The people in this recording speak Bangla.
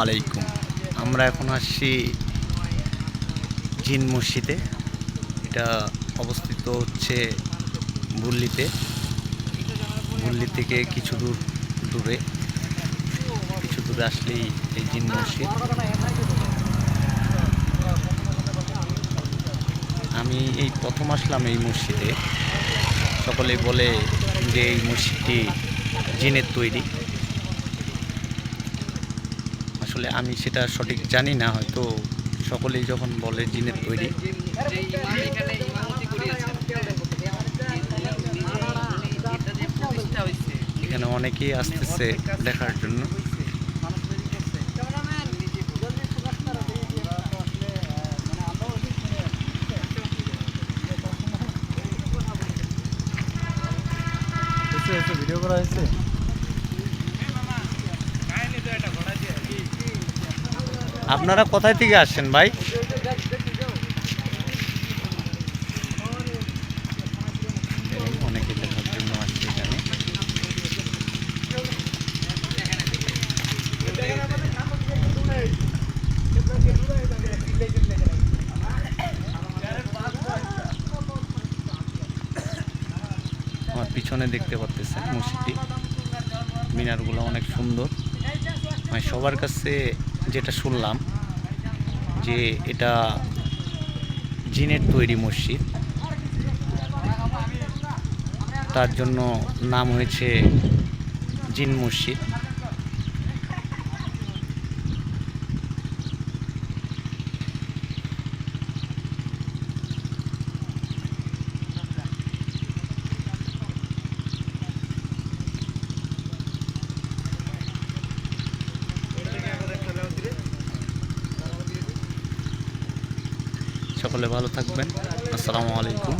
আলাইকুম। আমরা এখন আসছি জিন মসজিদে। এটা অবস্থিত হচ্ছে বুল্লিতে। বুল্লি থেকে কিছু দূরে আসলেই এই জিন মসজিদ। আমি এই প্রথম আসলাম এই মসজিদে। সকলেই বলে যে এই মসজিদটি জিনের তৈরি। আসলে আমি সেটা সঠিক জানি না, হয়তো সকলেই যখন বলে জিনের তৈরি। এখানে অনেকেই আসতেছে দেখার জন্য। ভিডিও করা হয়েছে। আপনারা কোথায় থেকে আসছেন ভাই? অনেকে দেখার জন্য আসছে এখানে। আমার পিছনে দেখতে পাচ্ছেন মসজিদটি, মিনারগুলো অনেক সুন্দর। আমি সবার কাছে যেটা শুনলাম যে এটা জিনের তৈরি মসজিদ, তার জন্য নাম হয়েছে জিন মসজিদ। সকলে ভালো থাকবেন। আসসালামু আলাইকুম।